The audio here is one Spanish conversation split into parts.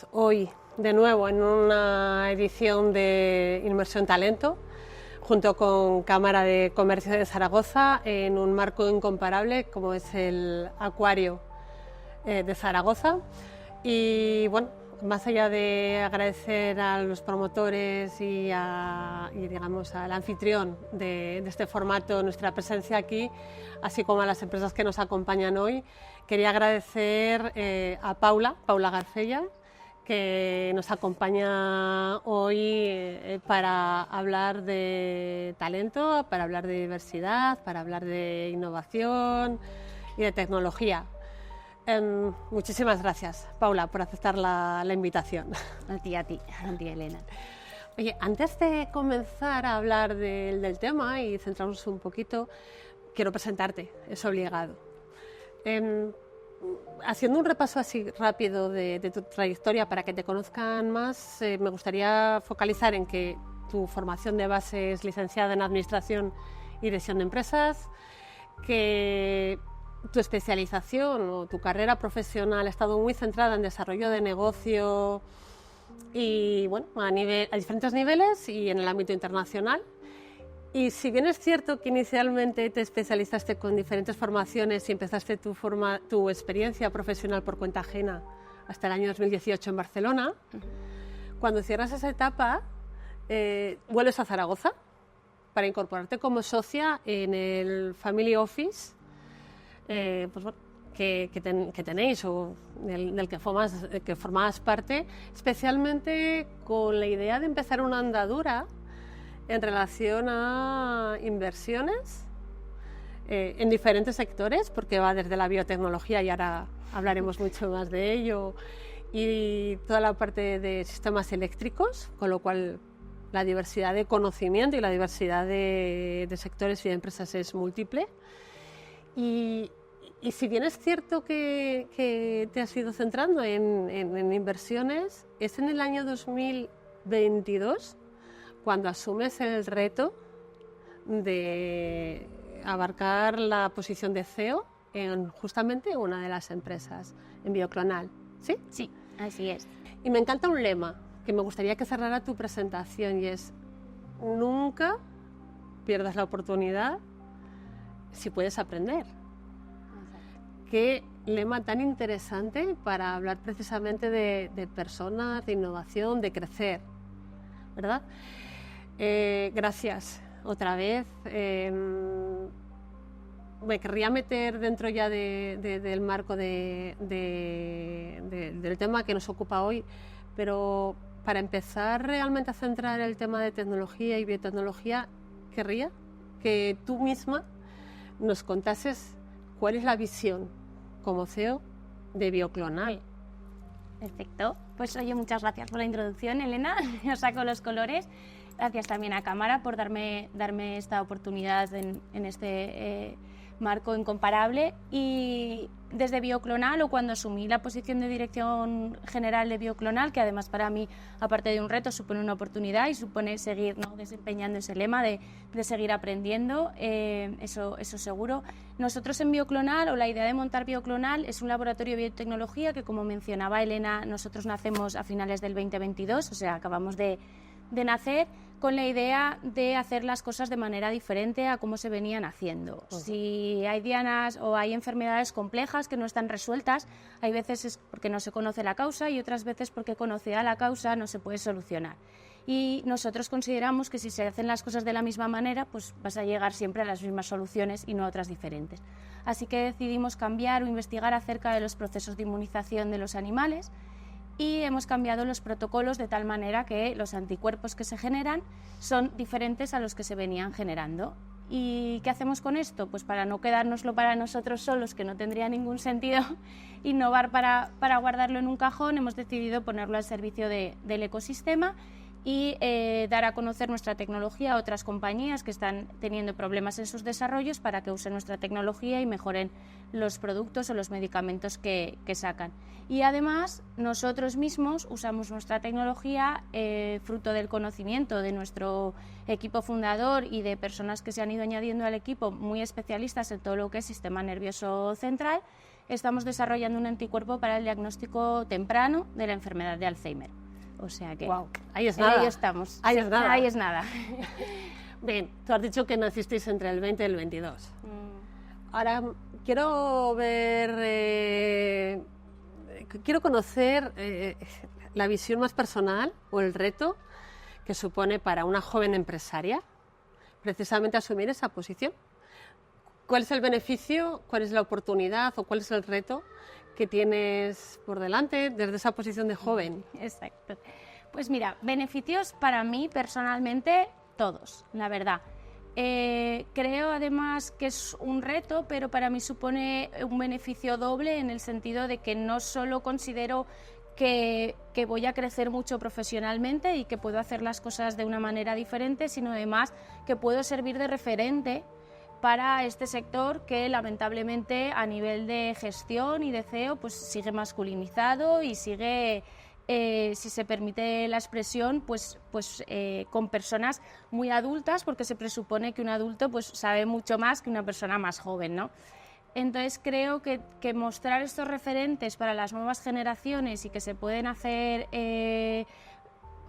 estamos hoy de nuevo en una edición de Inmersión Talento, junto con Cámara de Comercio de Zaragoza, en un marco incomparable como es el Acuario de Zaragoza. Y bueno, más allá de agradecer a los promotores y digamos al anfitrión de este formato nuestra presencia aquí, así como a las empresas que nos acompañan hoy, quería agradecer a Paula Garcella, que nos acompaña hoy para hablar de talento, para hablar de diversidad, para hablar de innovación y de tecnología. Muchísimas gracias, Paula, por aceptar la invitación. A ti, Elena. Oye, antes de comenzar a hablar del tema y centrarnos un poquito, quiero presentarte, es obligado. Haciendo un repaso así rápido de tu trayectoria para que te conozcan más, me gustaría focalizar en que tu formación de base es licenciada en Administración y Dirección de Empresas, que tu especialización o tu carrera profesional ha estado muy centrada en desarrollo de negocio y bueno, a diferentes niveles y en el ámbito internacional. Y si bien es cierto que inicialmente te especializaste con diferentes formaciones y empezaste tu experiencia profesional por cuenta ajena hasta el año 2018 en Barcelona, cuando cierras esa etapa, vuelves a Zaragoza para incorporarte como socia en el Family Office pues bueno, que tenéis o del que formabas parte, especialmente con la idea de empezar una andadura en relación a inversiones en diferentes sectores, porque va desde la biotecnología, y ahora hablaremos mucho más de ello, y toda la parte de sistemas eléctricos, con lo cual la diversidad de conocimiento y la diversidad de sectores y de empresas es múltiple. Y si bien es cierto que te has ido centrando en inversiones, es en el año 2022 cuando asumes el reto de abarcar la posición de CEO en justamente una de las empresas, en Bioclonal, ¿sí? Sí, así es. Y me encanta un lema que me gustaría que cerrara tu presentación, y es: nunca pierdas la oportunidad si puedes aprender. Qué lema tan interesante para hablar precisamente de personas, de innovación, de crecer, ¿verdad? Gracias otra vez. Me querría meter dentro ya del marco del tema que nos ocupa hoy, pero para empezar realmente a centrar el tema de tecnología y biotecnología, querría que tú misma nos contases cuál es la visión como CEO de Bioclonal. Perfecto. Pues oye, muchas gracias por la introducción, Elena. Os saco los colores. Gracias también a Cámara por darme esta oportunidad en este marco incomparable. Y desde Bioclonal, o cuando asumí la posición de dirección general de Bioclonal, que además para mí, aparte de un reto, supone una oportunidad y supone seguir, ¿no?, desempeñando ese lema de seguir aprendiendo, eso seguro. Nosotros en Bioclonal, o la idea de montar Bioclonal, es un laboratorio de biotecnología que, como mencionaba Elena, nosotros nacemos a finales del 2022, o sea, acabamos de nacer con la idea de hacer las cosas de manera diferente a cómo se venían haciendo. Si hay dianas o hay enfermedades complejas que no están resueltas, hay veces es porque no se conoce la causa y otras veces porque conocida la causa no se puede solucionar. Y nosotros consideramos que si se hacen las cosas de la misma manera, pues vas a llegar siempre a las mismas soluciones y no a otras diferentes. Así que decidimos cambiar o investigar acerca de los procesos de inmunización de los animales, y hemos cambiado los protocolos de tal manera que los anticuerpos que se generan son diferentes a los que se venían generando. ¿Y qué hacemos con esto? Pues para no quedárnoslo para nosotros solos, que no tendría ningún sentido innovar para guardarlo en un cajón, hemos decidido ponerlo al servicio del ecosistema y dar a conocer nuestra tecnología a otras compañías que están teniendo problemas en sus desarrollos, para que usen nuestra tecnología y mejoren los productos o los medicamentos que sacan. Y además nosotros mismos usamos nuestra tecnología fruto del conocimiento de nuestro equipo fundador y de personas que se han ido añadiendo al equipo, muy especialistas en todo lo que es sistema nervioso central, estamos desarrollando un anticuerpo para el diagnóstico temprano de la enfermedad de Alzheimer. O sea que wow, ahí es nada. Ahí estamos. Ahí sí, es nada. Ahí es nada. Bien, tú has dicho que nacisteis entre el 20 y el 22. Ahora quiero ver, quiero conocer la visión más personal o el reto que supone para una joven empresaria precisamente asumir esa posición. ¿Cuál es el beneficio, cuál es la oportunidad o cuál es el reto que tienes por delante desde esa posición de joven? Exacto. Pues mira, beneficios para mí personalmente todos, la verdad. Creo además que es un reto, pero para mí supone un beneficio doble en el sentido de que no solo considero que voy a crecer mucho profesionalmente y que puedo hacer las cosas de una manera diferente, sino además que puedo servir de referente para este sector que lamentablemente a nivel de gestión y de CEO pues sigue masculinizado y sigue, si se permite la expresión, pues con personas muy adultas, porque se presupone que un adulto pues sabe mucho más que una persona más joven, ¿no? Entonces creo que mostrar estos referentes para las nuevas generaciones y que se pueden hacer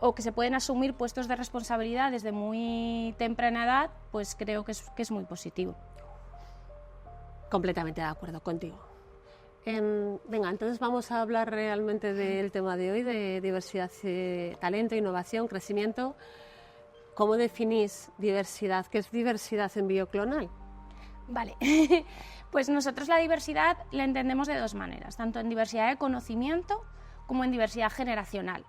o que se pueden asumir puestos de responsabilidad desde muy temprana edad, pues creo que es muy positivo. Completamente de acuerdo contigo. Venga, entonces vamos a hablar realmente del tema de hoy, de diversidad, talento, innovación, crecimiento. ¿Cómo definís diversidad? ¿Qué es diversidad en Bioclonal? Vale, pues nosotros la diversidad la entendemos de dos maneras, tanto en diversidad de conocimiento como en diversidad generacional.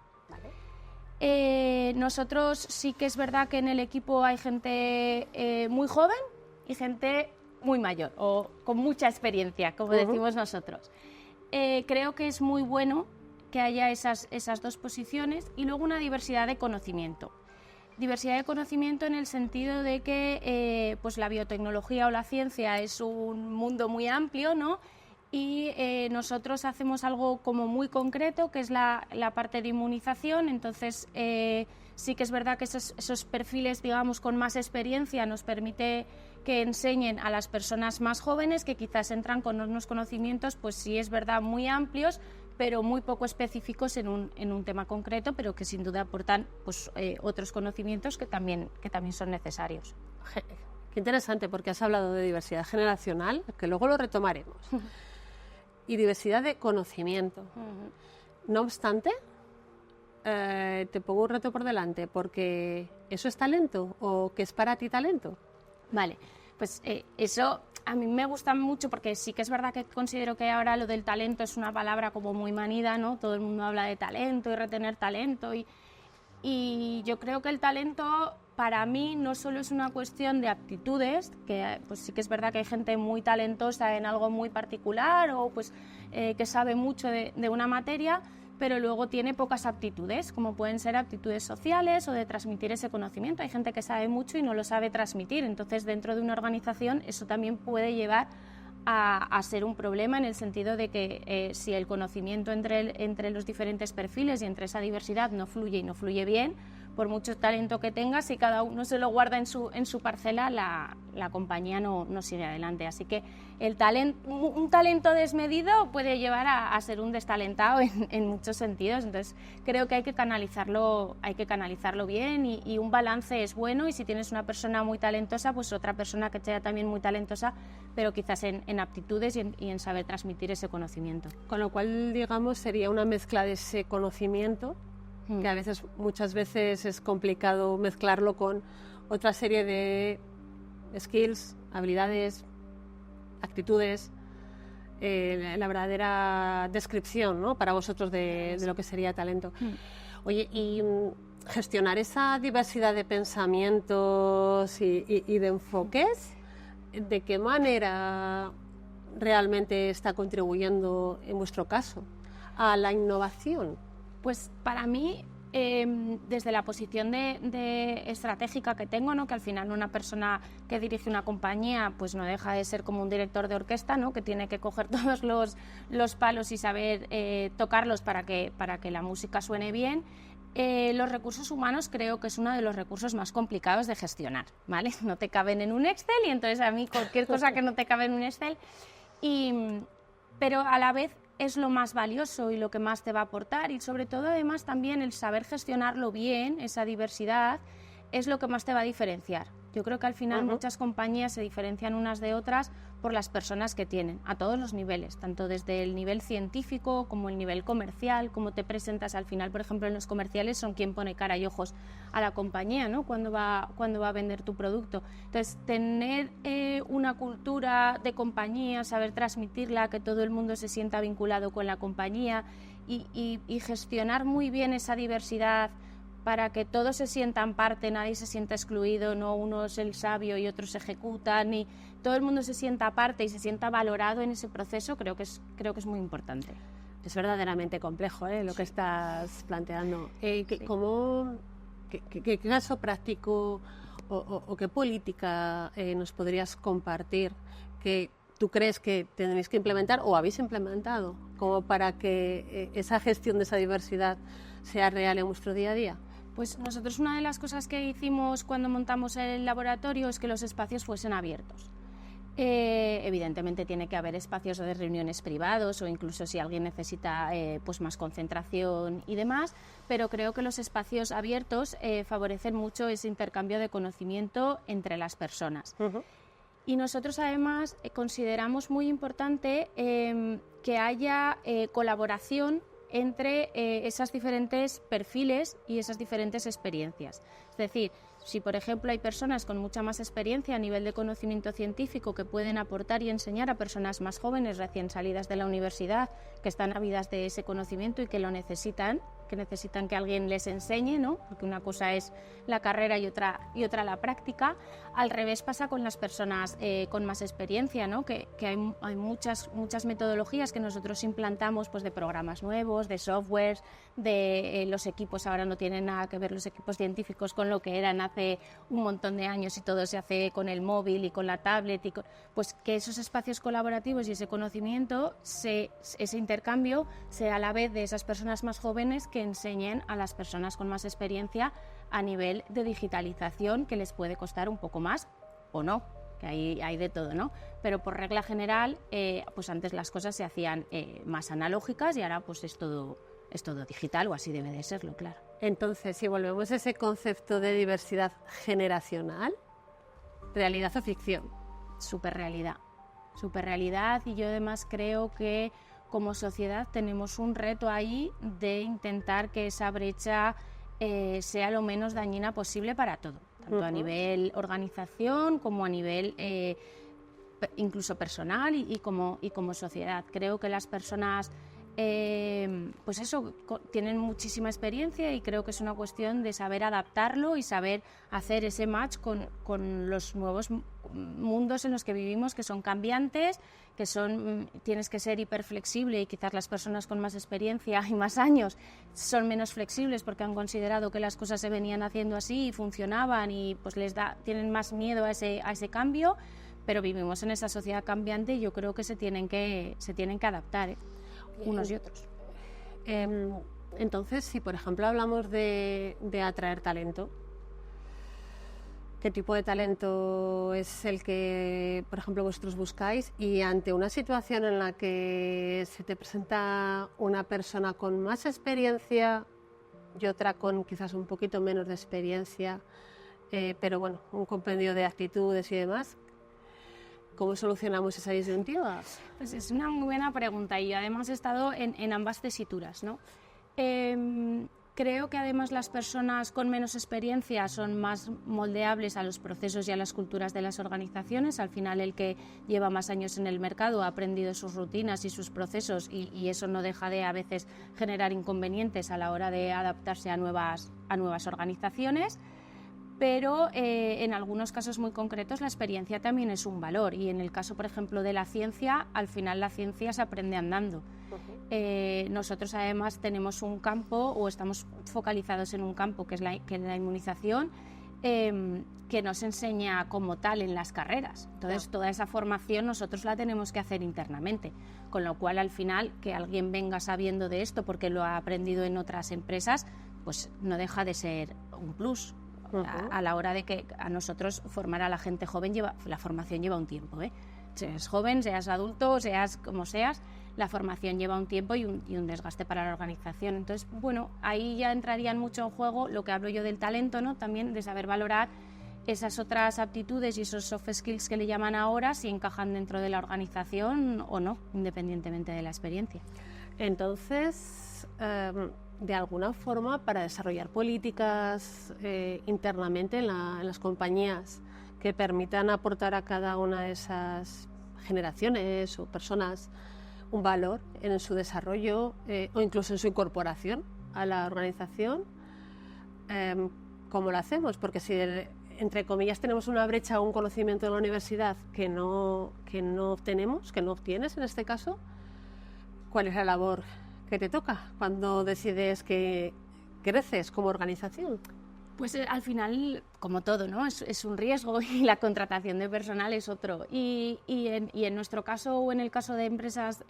Nosotros sí que es verdad que en el equipo hay gente muy joven y gente muy mayor o con mucha experiencia, como decimos nosotros. Creo que es muy bueno que haya esas dos posiciones y luego una diversidad de conocimiento. Diversidad de conocimiento en el sentido de que pues la biotecnología o la ciencia es un mundo muy amplio, ¿no? Y nosotros hacemos algo como muy concreto, que es la parte de inmunización. Entonces sí que es verdad que esos perfiles, digamos, con más experiencia nos permite que enseñen a las personas más jóvenes que quizás entran con unos conocimientos, pues sí es verdad, muy amplios, pero muy poco específicos en un tema concreto, pero que sin duda aportan pues, otros conocimientos que también son necesarios. Qué interesante, porque has hablado de diversidad generacional, que luego lo retomaremos, y diversidad de conocimiento. No obstante, te pongo un reto por delante, porque ¿eso es talento o qué es para ti talento? Vale, pues eso a mí me gusta mucho porque sí que es verdad que considero que ahora lo del talento es una palabra como muy manida, ¿no? Todo el mundo habla de talento y retener talento y yo creo que el talento para mí no solo es una cuestión de aptitudes, que pues sí que es verdad que hay gente muy talentosa en algo muy particular o pues que sabe mucho de una materia, pero luego tiene pocas aptitudes, como pueden ser aptitudes sociales o de transmitir ese conocimiento. Hay gente que sabe mucho y no lo sabe transmitir, entonces dentro de una organización eso también puede llevar a ser un problema en el sentido de que si el conocimiento entre los diferentes perfiles y entre esa diversidad no fluye y no fluye bien, por mucho talento que tengas, si cada uno se lo guarda en su parcela, la compañía no sigue adelante. Así que un talento desmedido puede llevar a ser un destalentado en muchos sentidos. Entonces creo que hay que canalizarlo bien y un balance es bueno. Y si tienes una persona muy talentosa, pues otra persona que sea también muy talentosa, pero quizás en aptitudes y en saber transmitir ese conocimiento. Con lo cual, digamos, sería una mezcla de ese conocimiento, que a veces, muchas veces es complicado mezclarlo con otra serie de skills, habilidades, actitudes, la verdadera descripción, ¿no? Para vosotros de lo que sería talento. Oye, y gestionar esa diversidad de pensamientos y de enfoques, ¿de qué manera realmente está contribuyendo, en vuestro caso, a la innovación? Pues para mí, desde la posición de estratégica que tengo, ¿no? Que al final una persona que dirige una compañía pues no deja de ser como un director de orquesta, ¿no? Que tiene que coger todos los palos y saber tocarlos para que la música suene bien. Los recursos humanos creo que es uno de los recursos más complicados de gestionar, ¿vale? No te caben en un Excel y entonces a mí cualquier cosa que no te cabe en un Excel pero a la vez es lo más valioso y lo que más te va a aportar, y sobre todo además también el saber gestionarlo bien, esa diversidad, es lo que más te va a diferenciar. Yo creo que al final muchas compañías se diferencian unas de otras por las personas que tienen, a todos los niveles, tanto desde el nivel científico como el nivel comercial, cómo te presentas al final. Por ejemplo, en los comerciales son quien pone cara y ojos a la compañía, ¿no? Cuando va a vender tu producto. Entonces, tener una cultura de compañía, saber transmitirla, que todo el mundo se sienta vinculado con la compañía y gestionar muy bien esa diversidad para que todos se sientan parte, nadie se sienta excluido, no uno es el sabio y otros ejecutan, y todo el mundo se sienta parte y se sienta valorado en ese proceso, creo que es muy importante. Es verdaderamente complejo, lo que estás planteando. ¿Qué caso práctico o qué política nos podrías compartir que tú crees que tenéis que implementar o habéis implementado como para que esa gestión de esa diversidad sea real en vuestro día a día? Pues nosotros una de las cosas que hicimos cuando montamos el laboratorio es que los espacios fuesen abiertos. Evidentemente tiene que haber espacios de reuniones privados o incluso si alguien necesita pues más concentración y demás, pero creo que los espacios abiertos favorecen mucho ese intercambio de conocimiento entre las personas. Y nosotros además consideramos muy importante que haya colaboración entre esos diferentes perfiles y esas diferentes experiencias. Es decir, si por ejemplo hay personas con mucha más experiencia a nivel de conocimiento científico que pueden aportar y enseñar a personas más jóvenes recién salidas de la universidad, que están ávidas de ese conocimiento y que lo necesitan, que alguien les enseñe, ¿no? Porque una cosa es la carrera y otra la práctica. Al revés pasa con las personas con más experiencia, ¿no? Que hay muchas metodologías que nosotros implantamos, pues de programas nuevos, de softwares, de los equipos. Ahora no tienen nada que ver los equipos científicos con lo que eran hace un montón de años y todo se hace con el móvil y con la tablet, pues que esos espacios colaborativos y ese conocimiento, ese intercambio sea a la vez de esas personas más jóvenes que enseñen a las personas con más experiencia a nivel de digitalización, que les puede costar un poco más o no, que hay de todo, ¿no? Pero por regla general, pues antes las cosas se hacían más analógicas y ahora pues es todo digital, o así debe de serlo, claro. Entonces, si volvemos a ese concepto de diversidad generacional, ¿realidad o ficción? Superrealidad, y yo además creo que como sociedad tenemos un reto ahí de intentar que esa brecha sea lo menos dañina posible para todo, tanto a nivel organización como a nivel incluso personal y como sociedad. Creo que las personas pues eso, tienen muchísima experiencia y creo que es una cuestión de saber adaptarlo y saber hacer ese match con los nuevos mundos en los que vivimos, que son cambiantes, tienes que ser hiperflexible, y quizás las personas con más experiencia y más años son menos flexibles porque han considerado que las cosas se venían haciendo así y funcionaban y pues tienen más miedo a ese cambio, pero vivimos en esa sociedad cambiante y yo creo que se tienen que adaptar, unos y otros. Entonces, si por ejemplo hablamos de atraer talento, ¿qué tipo de talento es el que, por ejemplo, vosotros buscáis? Y ante una situación en la que se te presenta una persona con más experiencia y otra con quizás un poquito menos de experiencia, pero bueno, un compendio de actitudes y demás, ¿cómo solucionamos esa disyuntiva? Pues es una muy buena pregunta y yo además he estado en ambas tesituras, ¿no? Creo que además las personas con menos experiencia son más moldeables a los procesos y a las culturas de las organizaciones. Al final el que lleva más años en el mercado ha aprendido sus rutinas y sus procesos y eso no deja de a veces generar inconvenientes a la hora de adaptarse a nuevas organizaciones. Pero en algunos casos muy concretos la experiencia también es un valor y en el caso, por ejemplo, de la ciencia, al final la ciencia se aprende andando. Nosotros además tenemos un campo o estamos focalizados en un campo que es la inmunización, que nos enseña como tal en las carreras. Entonces toda esa formación nosotros la tenemos que hacer internamente, con lo cual al final que alguien venga sabiendo de esto porque lo ha aprendido en otras empresas, pues no deja de ser un plus. A la hora de que a nosotros formar a la gente joven la formación lleva un tiempo, Seas joven, seas adulto, seas como seas, la formación lleva un tiempo y un desgaste para la organización. Entonces, bueno, ahí ya entrarían mucho en juego lo que hablo yo del talento, ¿no? También de saber valorar esas otras aptitudes y esos soft skills que le llaman ahora, si encajan dentro de la organización o no, independientemente de la experiencia. Entonces, de alguna forma, para desarrollar políticas internamente en las compañías que permitan aportar a cada una de esas generaciones o personas un valor en su desarrollo o incluso en su incorporación a la organización, ¿cómo lo hacemos? Porque si, entre comillas, tenemos una brecha o un conocimiento en la universidad que no obtenemos, que no obtienes en este caso, ¿cuál es la labor que te toca cuando decides que creces como organización? Pues al final, como todo, ¿no? Es un riesgo y la contratación de personal es otro. Y en nuestro caso o en el caso de empresas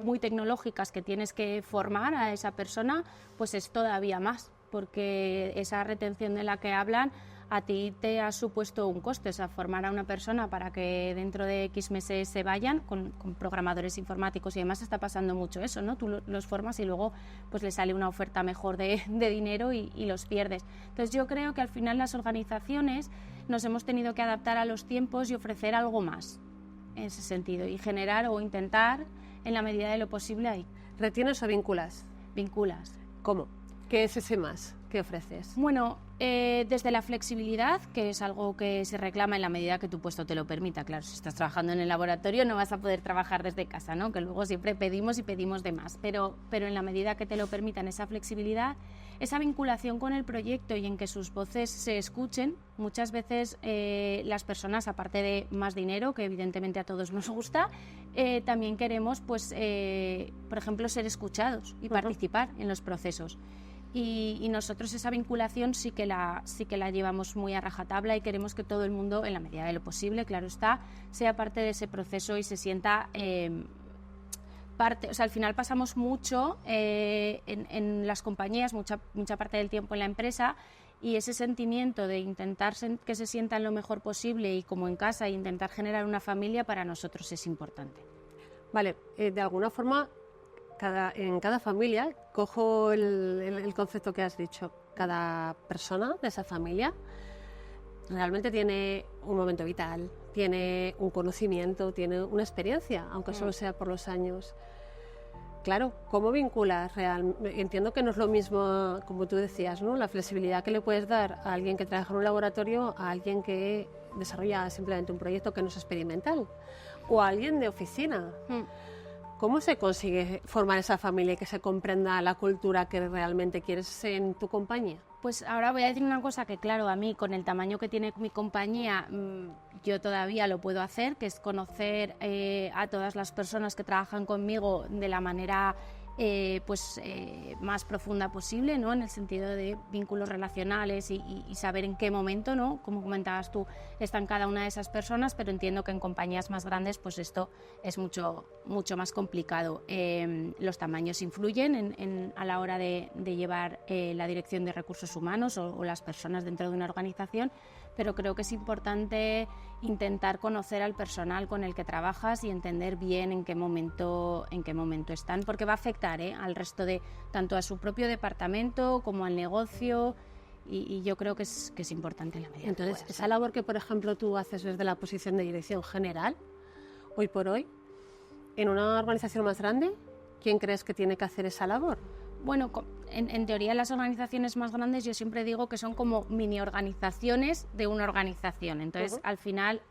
muy tecnológicas que tienes que formar a esa persona, pues es todavía más, porque esa retención de la que hablan a ti te ha supuesto un coste, o sea, formar a una persona para que dentro de X meses se vayan, con programadores informáticos y demás está pasando mucho eso, ¿no? Tú los formas y luego pues les sale una oferta mejor de dinero y los pierdes. Entonces yo creo que al final las organizaciones nos hemos tenido que adaptar a los tiempos y ofrecer algo más en ese sentido y generar o intentar en la medida de lo posible ahí. ¿Retienes o vinculas? Vinculas. ¿Cómo? ¿Qué es ese más que ofreces? Bueno, desde la flexibilidad, que es algo que se reclama en la medida que tu puesto te lo permita. Claro, si estás trabajando en el laboratorio no vas a poder trabajar desde casa, ¿no? Que luego siempre pedimos y pedimos de más. Pero en la medida que te lo permitan, esa flexibilidad, esa vinculación con el proyecto y en que sus voces se escuchen. Muchas veces las personas, aparte de más dinero, que evidentemente a todos nos gusta, también queremos, pues, por ejemplo, ser escuchados y participar en los procesos. Y nosotros esa vinculación sí que la llevamos muy a rajatabla y queremos que todo el mundo, en la medida de lo posible, claro está, sea parte de ese proceso y se sienta parte. O sea, al final pasamos mucho en las compañías, mucha parte del tiempo en la empresa, y ese sentimiento de intentar que se sientan lo mejor posible y como en casa, e intentar generar una familia, para nosotros es importante. Vale, de alguna forma, en cada familia, cojo el concepto que has dicho, cada persona de esa familia realmente tiene un momento vital, tiene un conocimiento, tiene una experiencia, aunque solo sea por los años. Claro, ¿cómo vinculas realmente? Entiendo que no es lo mismo, como tú decías, ¿no? La flexibilidad que le puedes dar a alguien que trabaja en un laboratorio a alguien que desarrolla simplemente un proyecto que no es experimental, o a alguien de oficina. ¿Cómo se consigue formar esa familia y que se comprenda la cultura que realmente quieres en tu compañía? Pues ahora voy a decir una cosa que, claro, a mí con el tamaño que tiene mi compañía, yo todavía lo puedo hacer, que es conocer a todas las personas que trabajan conmigo de la manera más profunda posible, ¿no? En el sentido de vínculos relacionales y saber en qué momento, ¿no? Como comentabas tú, están cada una de esas personas, pero entiendo que en compañías más grandes pues esto es mucho más complicado. Los tamaños influyen a la hora de llevar la dirección de recursos humanos o las personas dentro de una organización, pero creo que es importante intentar conocer al personal con el que trabajas y entender bien en qué momento están, porque va a afectar al resto de, tanto a su propio departamento como al negocio, y yo creo que es importante en la medida. Entonces, esa labor que, por ejemplo, tú haces desde la posición de dirección general, hoy por hoy, en una organización más grande, ¿quién crees que tiene que hacer esa labor? Bueno, en teoría las organizaciones más grandes yo siempre digo que son como mini organizaciones de una organización. Entonces, al final,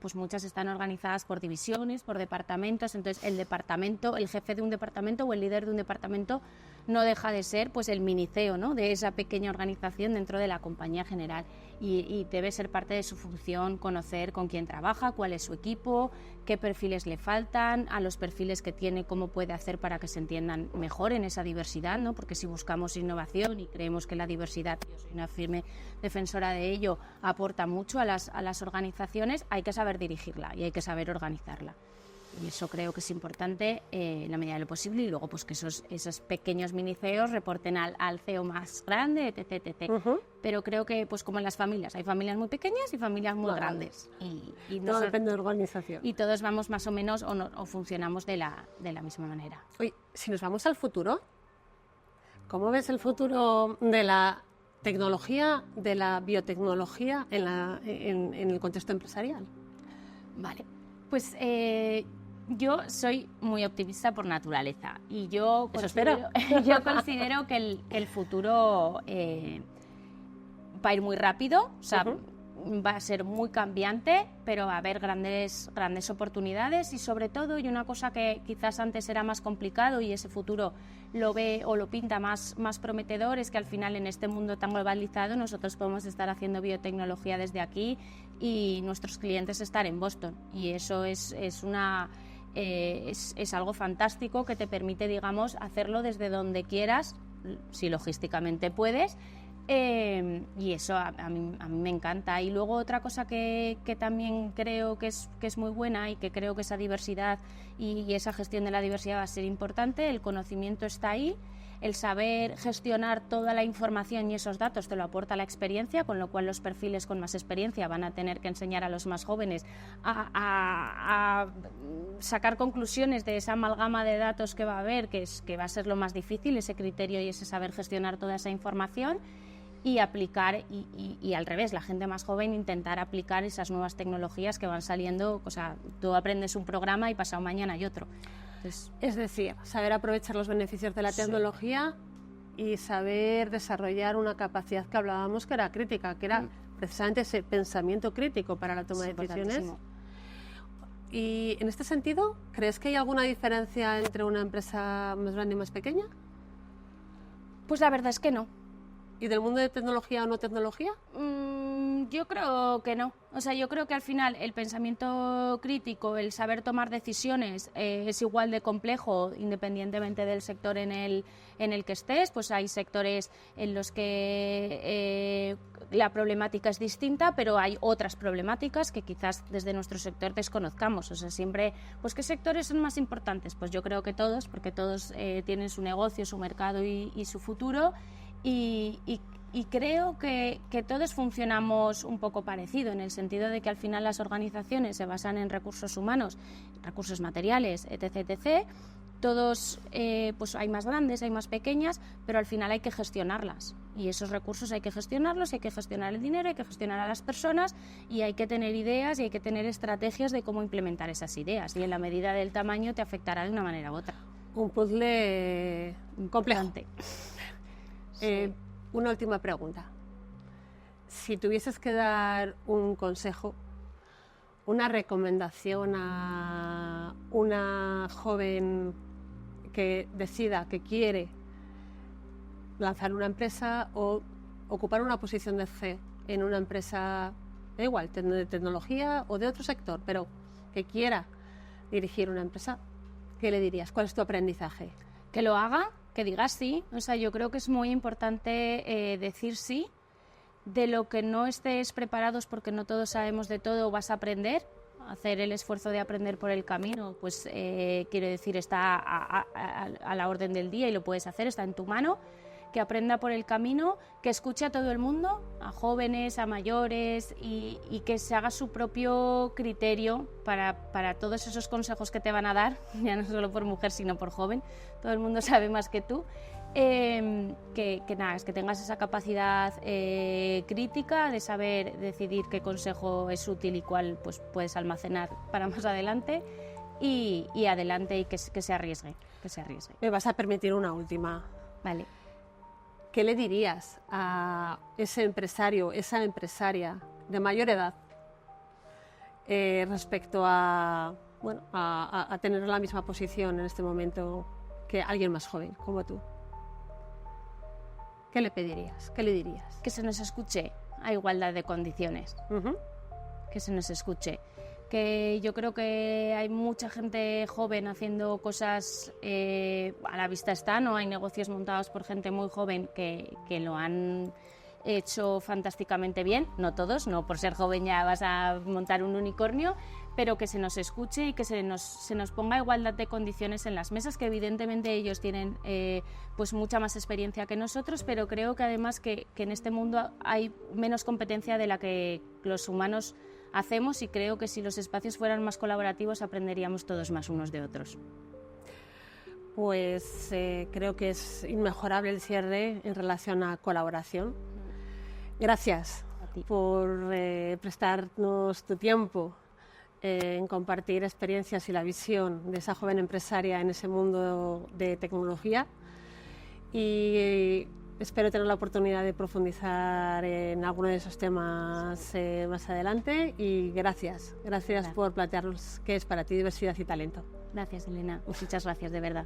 pues muchas están organizadas por divisiones, por departamentos. Entonces, el jefe de un departamento o el líder de un departamento no deja de ser pues el mini CEO, ¿no? De esa pequeña organización dentro de la compañía general. Y debe ser parte de su función conocer con quién trabaja, cuál es su equipo, qué perfiles le faltan, a los perfiles que tiene, cómo puede hacer para que se entiendan mejor en esa diversidad, ¿no? Porque si buscamos innovación y creemos que la diversidad, yo soy una firme defensora de ello, aporta mucho a las organizaciones, hay que saber dirigirla y hay que saber organizarla. Y eso creo que es importante en la medida de lo posible, y luego pues que esos pequeños mini CEOs reporten al CEO más grande, etc. Pero creo que pues como en las familias, hay familias muy pequeñas y familias muy grandes. Y todo depende de la organización. Y todos vamos más o menos o funcionamos de la misma manera. Oye, si nos vamos al futuro, ¿cómo ves el futuro de la tecnología, de la biotecnología en el contexto empresarial? Vale, pues yo soy muy optimista por naturaleza y yo considero que el futuro va a ir muy rápido, o sea, va a ser muy cambiante, pero va a haber grandes oportunidades y sobre todo, y una cosa que quizás antes era más complicado y ese futuro lo ve o lo pinta más prometedor, es que al final en este mundo tan globalizado nosotros podemos estar haciendo biotecnología desde aquí y nuestros clientes estar en Boston, y eso es algo fantástico que te permite, digamos, hacerlo desde donde quieras, si logísticamente puedes. Y eso a mí me encanta. Y luego otra cosa que también creo que es muy buena, y que creo que esa diversidad y esa gestión de la diversidad va a ser importante. El conocimiento está ahí, el saber gestionar toda la información y esos datos te lo aporta la experiencia, con lo cual los perfiles con más experiencia van a tener que enseñar a los más jóvenes a sacar conclusiones de esa amalgama de datos que va a haber, que va a ser lo más difícil, ese criterio y ese saber gestionar toda esa información. Y aplicar, y al revés, la gente más joven intentar aplicar esas nuevas tecnologías que van saliendo. O sea, tú aprendes un programa y pasado mañana hay otro. Entonces, es decir, saber aprovechar los beneficios de la tecnología y saber desarrollar una capacidad que hablábamos que era crítica, que era precisamente ese pensamiento crítico para la toma de decisiones. Y en este sentido, ¿crees que hay alguna diferencia entre una empresa más grande y más pequeña? Pues la verdad es que no. ¿Y del mundo de tecnología o no tecnología? Yo creo que no. O sea, yo creo que al final el pensamiento crítico, el saber tomar decisiones es igual de complejo independientemente del sector en el que estés. Pues hay sectores en los que la problemática es distinta, pero hay otras problemáticas que quizás desde nuestro sector desconozcamos. O sea, siempre, pues ¿qué sectores son más importantes? Pues yo creo que todos, porque todos tienen su negocio, su mercado y su futuro. Y creo que todos funcionamos un poco parecido, en el sentido de que al final las organizaciones se basan en recursos humanos, recursos materiales, etc. Todos, pues hay más grandes, hay más pequeñas, pero al final hay que gestionarlas. Y esos recursos hay que gestionarlos, hay que gestionar el dinero, hay que gestionar a las personas, y hay que tener ideas y hay que tener estrategias de cómo implementar esas ideas. Y en la medida del tamaño te afectará de una manera u otra. Un puzzle complejo. Sí. Una última pregunta. Si tuvieses que dar un consejo, una recomendación a una joven que decida que quiere lanzar una empresa o ocupar una posición de CEO en una empresa, da igual, de tecnología o de otro sector, pero que quiera dirigir una empresa, ¿qué le dirías? ¿Cuál es tu aprendizaje? Que lo haga, que digas sí. O sea, yo creo que es muy importante decir sí. De lo que no estés preparados, porque no todos sabemos de todo, vas a aprender. Hacer el esfuerzo de aprender por el camino, pues quiero decir, está a la orden del día y lo puedes hacer, está en tu mano. Que aprenda por el camino, que escuche a todo el mundo, a jóvenes, a mayores, y que se haga su propio criterio para todos esos consejos que te van a dar, ya no solo por mujer sino por joven, todo el mundo sabe más que tú. Que nada, es que tengas esa capacidad crítica de saber decidir qué consejo es útil y cuál pues puedes almacenar para más adelante, y adelante, y que se arriesgue, Me vas a permitir una última. Vale. ¿Qué le dirías a ese empresario, esa empresaria de mayor edad respecto a tener la misma posición en este momento que alguien más joven como tú? ¿Qué le pedirías? ¿Qué le dirías? Que se nos escuche a igualdad de condiciones. Que se nos escuche. Que yo creo que hay mucha gente joven haciendo cosas a la vista está, ¿no? Hay negocios montados por gente muy joven que lo han hecho fantásticamente bien, no todos, no por ser joven ya vas a montar un unicornio, pero que se nos escuche y que se nos ponga igualdad de condiciones en las mesas, que evidentemente ellos tienen pues mucha más experiencia que nosotros, pero creo que además que en este mundo hay menos competencia de la que los humanos hacemos, y creo que si los espacios fueran más colaborativos aprenderíamos todos más unos de otros. Pues creo que es inmejorable el cierre en relación a colaboración. Gracias por prestarnos tu tiempo en compartir experiencias y la visión de esa joven empresaria en ese mundo de tecnología, y espero tener la oportunidad de profundizar en alguno de esos temas más adelante, y gracias por plantearnos qué es para ti diversidad y talento. Gracias, Elena, muchas gracias, de verdad.